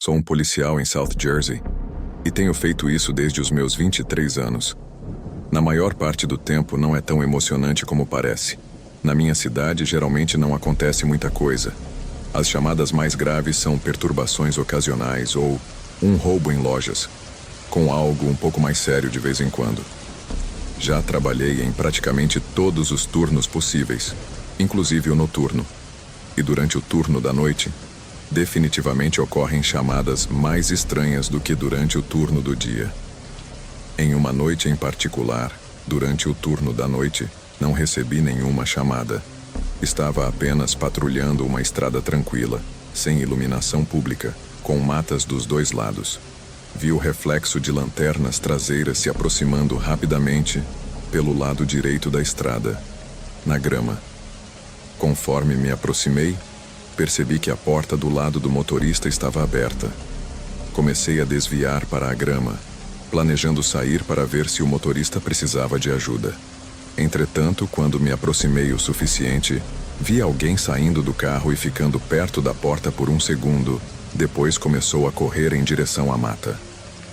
Sou um policial em South Jersey e tenho feito isso desde os meus 23 anos. Na maior parte do tempo não é tão emocionante como parece. Na minha cidade geralmente não acontece muita coisa. As chamadas mais graves são perturbações ocasionais ou um roubo em lojas, com algo um pouco mais sério de vez em quando. Já trabalhei em praticamente todos os turnos possíveis, inclusive o noturno. E durante o turno da noite, definitivamente ocorrem chamadas mais estranhas do que durante o turno do dia. Em uma noite em particular, durante o turno da noite, não recebi nenhuma chamada. Estava apenas patrulhando uma estrada tranquila, sem iluminação pública, com matas dos dois lados. Vi o reflexo de lanternas traseiras se aproximando rapidamente pelo lado direito da estrada, na grama. Conforme me aproximei, percebi que a porta do lado do motorista estava aberta. Comecei a desviar para a grama, planejando sair para ver se o motorista precisava de ajuda. Entretanto, quando me aproximei o suficiente, vi alguém saindo do carro e ficando perto da porta por um segundo. Depois começou a correr em direção à mata.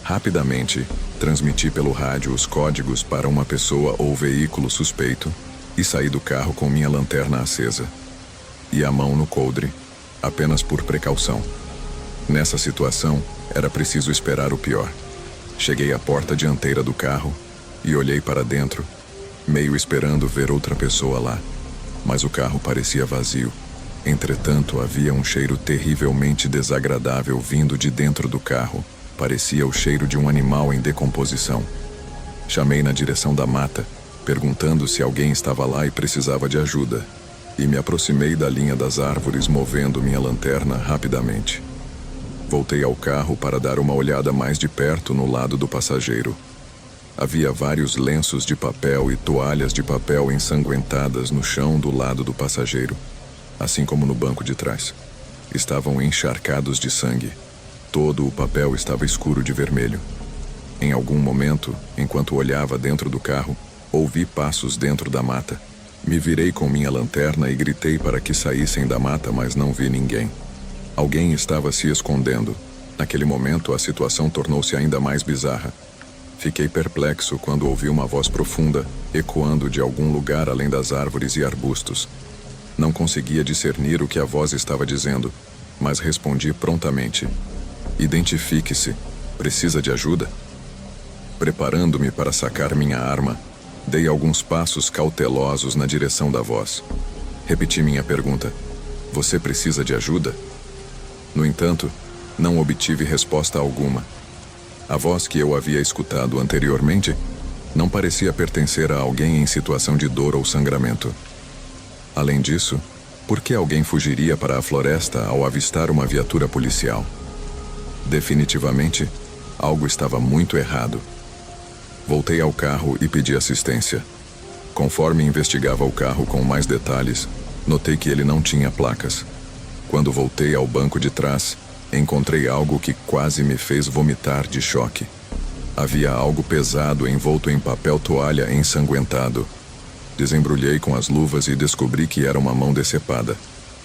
Rapidamente, transmiti pelo rádio os códigos para uma pessoa ou veículo suspeito e saí do carro com minha lanterna acesa e a mão no coldre, apenas por precaução. Nessa situação, era preciso esperar o pior. Cheguei à porta dianteira do carro e olhei para dentro, meio esperando ver outra pessoa lá, mas o carro parecia vazio. Entretanto, havia um cheiro terrivelmente desagradável vindo de dentro do carro. Parecia o cheiro de um animal em decomposição. Chamei na direção da mata, perguntando se alguém estava lá e precisava de ajuda, e me aproximei da linha das árvores movendo minha lanterna rapidamente. Voltei ao carro para dar uma olhada mais de perto no lado do passageiro. Havia vários lenços de papel e toalhas de papel ensanguentadas no chão do lado do passageiro, assim como no banco de trás. Estavam encharcados de sangue. Todo o papel estava escuro de vermelho. Em algum momento, enquanto olhava dentro do carro, ouvi passos dentro da mata. Me virei com minha lanterna e gritei para que saíssem da mata, mas não vi ninguém. Alguém estava se escondendo. Naquele momento, a situação tornou-se ainda mais bizarra. Fiquei perplexo quando ouvi uma voz profunda, ecoando de algum lugar além das árvores e arbustos. Não conseguia discernir o que a voz estava dizendo, mas respondi prontamente. Identifique-se. Precisa de ajuda? Preparando-me para sacar minha arma, dei alguns passos cautelosos na direção da voz. Repeti minha pergunta. Você precisa de ajuda? No entanto, não obtive resposta alguma. A voz que eu havia escutado anteriormente não parecia pertencer a alguém em situação de dor ou sangramento. Além disso, por que alguém fugiria para a floresta ao avistar uma viatura policial? Definitivamente, algo estava muito errado. Voltei ao carro e pedi assistência. Conforme investigava o carro com mais detalhes, notei que ele não tinha placas. Quando voltei ao banco de trás, encontrei algo que quase me fez vomitar de choque. Havia algo pesado envolto em papel toalha ensanguentado. Desembrulhei com as luvas e descobri que era uma mão decepada.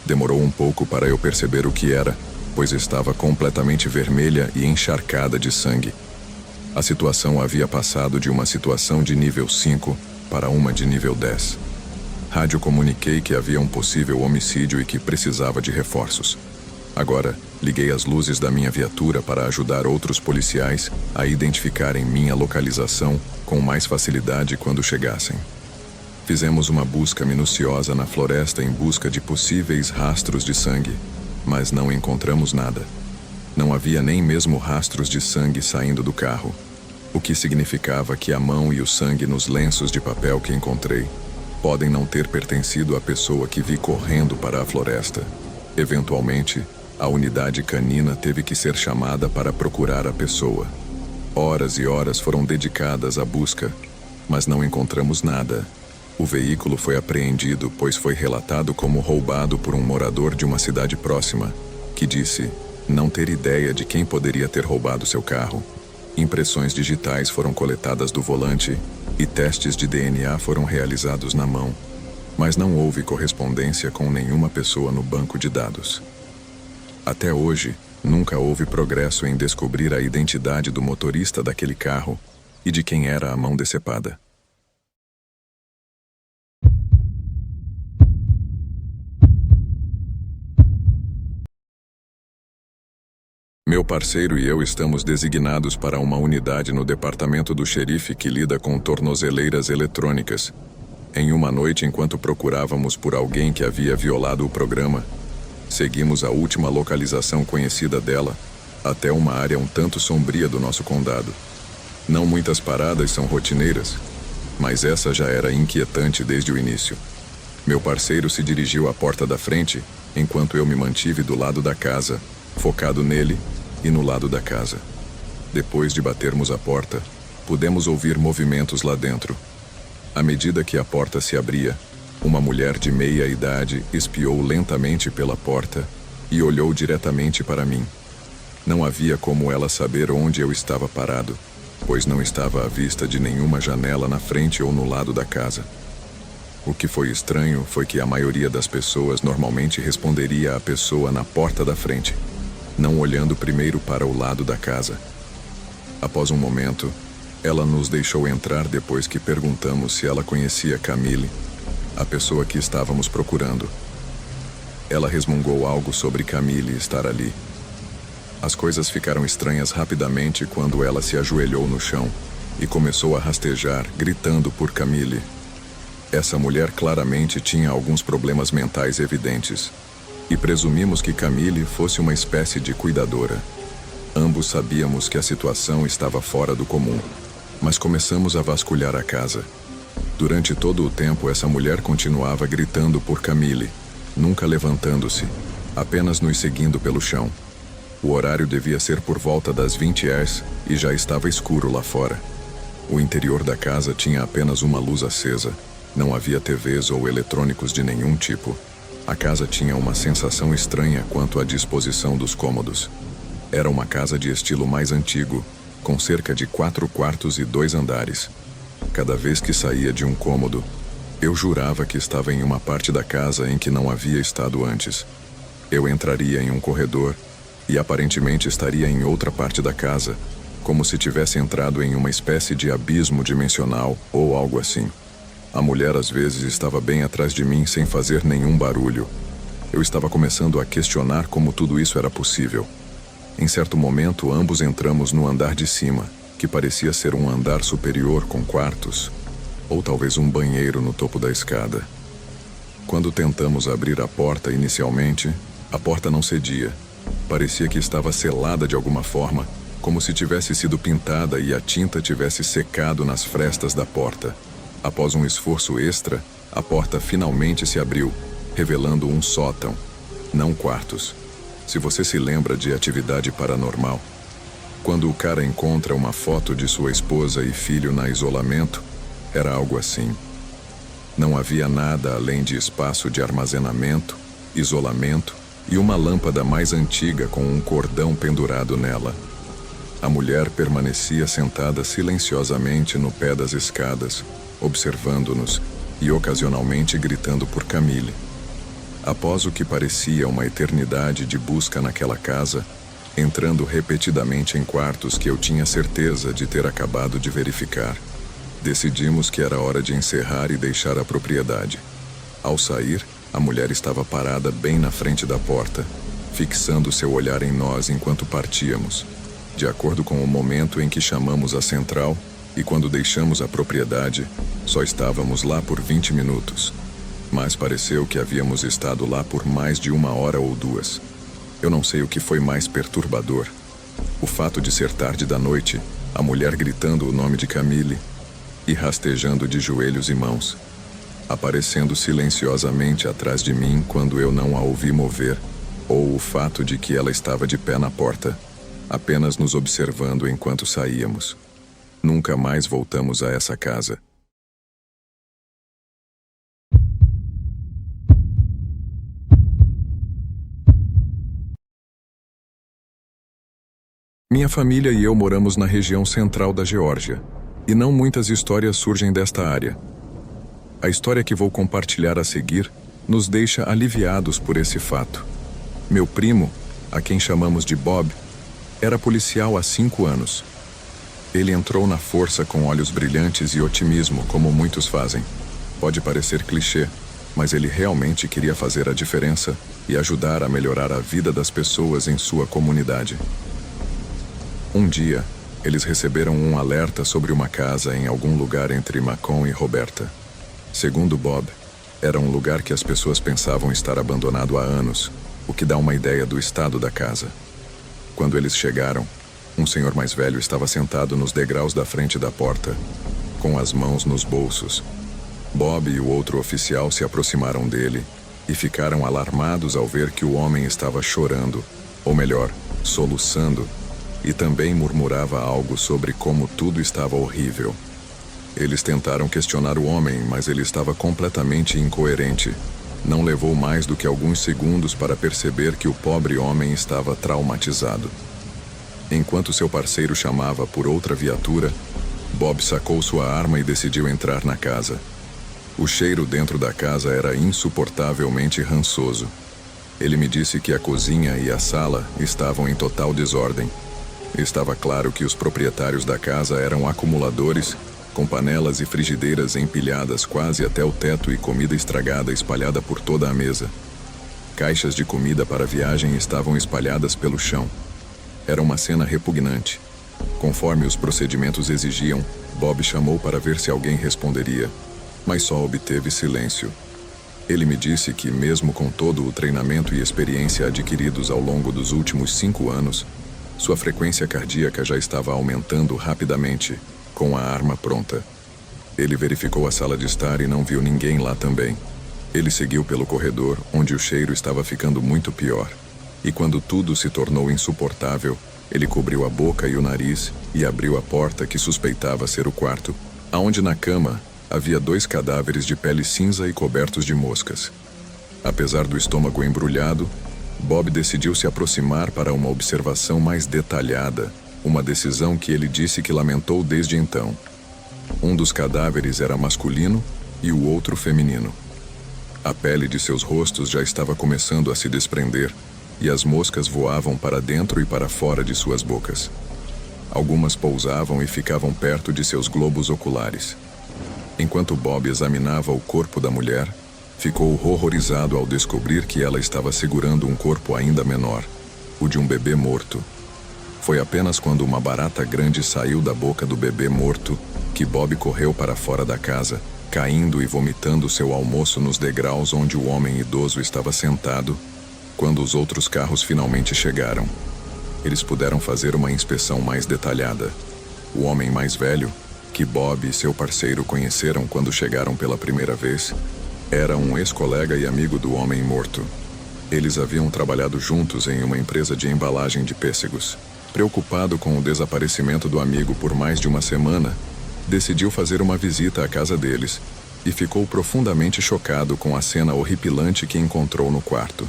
Demorou um pouco para eu perceber o que era, pois estava completamente vermelha e encharcada de sangue. A situação havia passado de uma situação de nível 5 para uma de nível 10. Radiocomuniquei que havia um possível homicídio e que precisava de reforços. Agora, liguei as luzes da minha viatura para ajudar outros policiais a identificarem minha localização com mais facilidade quando chegassem. Fizemos uma busca minuciosa na floresta em busca de possíveis rastros de sangue, mas não encontramos nada. Não havia nem mesmo rastros de sangue saindo do carro, o que significava que a mão e o sangue nos lenços de papel que encontrei podem não ter pertencido à pessoa que vi correndo para a floresta. Eventualmente, a unidade canina teve que ser chamada para procurar a pessoa. Horas e horas foram dedicadas à busca, mas não encontramos nada. O veículo foi apreendido, pois foi relatado como roubado por um morador de uma cidade próxima, que disse não ter ideia de quem poderia ter roubado seu carro. Impressões digitais foram coletadas do volante e testes de DNA foram realizados na mão, mas não houve correspondência com nenhuma pessoa no banco de dados. Até hoje, Nunca houve progresso em descobrir a identidade do motorista daquele carro e de quem era a mão decepada. Meu parceiro e eu estamos designados para uma unidade no departamento do xerife que lida com tornozeleiras eletrônicas. Em uma noite, enquanto procurávamos por alguém que havia violado o programa, seguimos a última localização conhecida dela, até uma área um tanto sombria do nosso condado. Não muitas paradas são rotineiras, mas essa já era inquietante desde o início. Meu parceiro se dirigiu à porta da frente, enquanto eu me mantive do lado da casa, focado nele e no lado da casa. Depois de batermos a porta, pudemos ouvir movimentos lá dentro. À medida que a porta se abria, uma mulher de meia idade espiou lentamente pela porta e olhou diretamente para mim. Não havia como ela saber onde eu estava parado, pois não estava à vista de nenhuma janela na frente ou no lado da casa. O que foi estranho foi que a maioria das pessoas normalmente responderia à pessoa na porta da frente, não olhando primeiro para o lado da casa. Após um momento, ela nos deixou entrar depois que perguntamos se ela conhecia Camille, a pessoa que estávamos procurando. Ela resmungou algo sobre Camille estar ali. As coisas ficaram estranhas rapidamente quando ela se ajoelhou no chão e começou a rastejar, gritando por Camille. Essa mulher claramente tinha alguns problemas mentais evidentes, e presumimos que Camille fosse uma espécie de cuidadora. Ambos sabíamos que a situação estava fora do comum, mas começamos a vasculhar a casa. Durante todo o tempo, essa mulher continuava gritando por Camille, nunca levantando-se, apenas nos seguindo pelo chão. O horário devia ser por volta das 20 horas e já estava escuro lá fora. O interior da casa tinha apenas uma luz acesa, não havia TVs ou eletrônicos de nenhum tipo. A casa tinha uma sensação estranha quanto à disposição dos cômodos. Era uma casa de estilo mais antigo, com cerca de 4 quartos e 2 andares. Cada vez que saía de um cômodo, eu jurava que estava em uma parte da casa em que não havia estado antes. Eu entraria em um corredor e aparentemente estaria em outra parte da casa, como se tivesse entrado em uma espécie de abismo dimensional ou algo assim. A mulher às vezes estava bem atrás de mim sem fazer nenhum barulho. Eu estava começando a questionar como tudo isso era possível. Em certo momento, ambos entramos no andar de cima, que parecia ser um andar superior com quartos, ou talvez um banheiro no topo da escada. Quando tentamos abrir a porta inicialmente, a porta não cedia. Parecia que estava selada de alguma forma, como se tivesse sido pintada e a tinta tivesse secado nas frestas da porta. Após um esforço extra, a porta finalmente se abriu, revelando um sótão, não quartos. Se você se lembra de Atividade Paranormal, quando o cara encontra uma foto de sua esposa e filho na isolamento, era algo assim. Não havia nada além de espaço de armazenamento, isolamento e uma lâmpada mais antiga com um cordão pendurado nela. A mulher permanecia sentada silenciosamente no pé das escadas, observando-nos e ocasionalmente gritando por Camille. Após o que parecia uma eternidade de busca naquela casa, entrando repetidamente em quartos que eu tinha certeza de ter acabado de verificar, decidimos que era hora de encerrar e deixar a propriedade. Ao sair, a mulher estava parada bem na frente da porta, fixando seu olhar em nós enquanto partíamos. De acordo com o momento em que chamamos a central, e quando deixamos a propriedade, só estávamos lá por 20 minutos. Mas pareceu que havíamos estado lá por mais de 1 hora ou 2. Eu não sei o que foi mais perturbador. O fato de ser tarde da noite, a mulher gritando o nome de Camille e rastejando de joelhos e mãos, aparecendo silenciosamente atrás de mim quando eu não a ouvi mover, ou o fato de que ela estava de pé na porta, apenas nos observando enquanto saíamos. Nunca mais voltamos a essa casa. Minha família e eu moramos na região central da Geórgia, e não muitas histórias surgem desta área. A história que vou compartilhar a seguir nos deixa aliviados por esse fato. Meu primo, a quem chamamos de Bob, era policial há 5 anos. Ele entrou na força com olhos brilhantes e otimismo, como muitos fazem. Pode parecer clichê, mas ele realmente queria fazer a diferença e ajudar a melhorar a vida das pessoas em sua comunidade. Um dia, eles receberam um alerta sobre uma casa em algum lugar entre Macon e Roberta. Segundo Bob, era um lugar que as pessoas pensavam estar abandonado há anos, o que dá uma ideia do estado da casa. Quando eles chegaram, um senhor mais velho estava sentado nos degraus da frente da porta, com as mãos nos bolsos. Bob e o outro oficial se aproximaram dele e ficaram alarmados ao ver que o homem estava chorando, ou melhor, soluçando, e também murmurava algo sobre como tudo estava horrível. Eles tentaram questionar o homem, mas ele estava completamente incoerente. Não levou mais do que alguns segundos para perceber que o pobre homem estava traumatizado. Enquanto seu parceiro chamava por outra viatura, Bob sacou sua arma e decidiu entrar na casa. O cheiro dentro da casa era insuportavelmente rançoso. Ele me disse que a cozinha e a sala estavam em total desordem. Estava claro que os proprietários da casa eram acumuladores, com panelas e frigideiras empilhadas quase até o teto e comida estragada espalhada por toda a mesa. Caixas de comida para viagem estavam espalhadas pelo chão. Era uma cena repugnante. Conforme os procedimentos exigiam, Bob chamou para ver se alguém responderia, mas só obteve silêncio. Ele me disse que, mesmo com todo o treinamento e experiência adquiridos ao longo dos últimos 5 anos, sua frequência cardíaca já estava aumentando rapidamente, com a arma pronta. Ele verificou a sala de estar e não viu ninguém lá também. Ele seguiu pelo corredor, onde o cheiro estava ficando muito pior. E quando tudo se tornou insuportável, ele cobriu a boca e o nariz e abriu a porta que suspeitava ser o quarto, aonde na cama havia 2 cadáveres de pele cinza e cobertos de moscas. Apesar do estômago embrulhado, Bob decidiu se aproximar para uma observação mais detalhada, uma decisão que ele disse que lamentou desde então. Um dos cadáveres era masculino e o outro feminino. A pele de seus rostos já estava começando a se desprender e as moscas voavam para dentro e para fora de suas bocas. Algumas pousavam e ficavam perto de seus globos oculares. Enquanto Bob examinava o corpo da mulher, ficou horrorizado ao descobrir que ela estava segurando um corpo ainda menor, o de um bebê morto. Foi apenas quando uma barata grande saiu da boca do bebê morto que Bob correu para fora da casa, caindo e vomitando seu almoço nos degraus onde o homem idoso estava sentado, quando os outros carros finalmente chegaram. Eles puderam fazer uma inspeção mais detalhada. O homem mais velho, que Bob e seu parceiro conheceram quando chegaram pela primeira vez, era um ex-colega e amigo do homem morto. Eles haviam trabalhado juntos em uma empresa de embalagem de pêssegos. Preocupado com o desaparecimento do amigo por mais de uma semana, decidiu fazer uma visita à casa deles e ficou profundamente chocado com a cena horripilante que encontrou no quarto.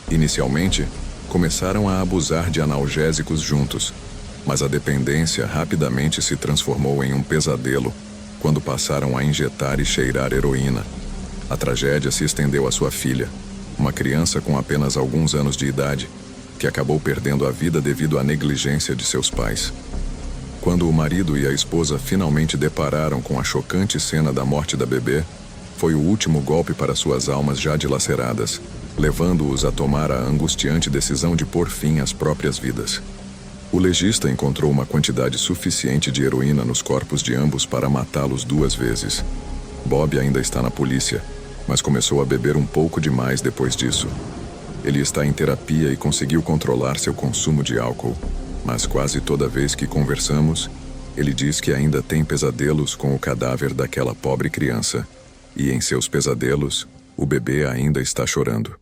Inicialmente, começaram a abusar de analgésicos juntos, mas a dependência rapidamente se transformou em um pesadelo quando passaram a injetar e cheirar heroína. A tragédia se estendeu à sua filha, uma criança com apenas alguns anos de idade, que acabou perdendo a vida devido à negligência de seus pais. Quando o marido e a esposa finalmente depararam com a chocante cena da morte da bebê, foi o último golpe para suas almas já dilaceradas, levando-os a tomar a angustiante decisão de pôr fim às próprias vidas. O legista encontrou uma quantidade suficiente de heroína nos corpos de ambos para matá-los 2 vezes. Bob ainda está na polícia, mas começou a beber um pouco demais depois disso. Ele está em terapia e conseguiu controlar seu consumo de álcool, mas quase toda vez que conversamos, ele diz que ainda tem pesadelos com o cadáver daquela pobre criança, e em seus pesadelos, o bebê ainda está chorando.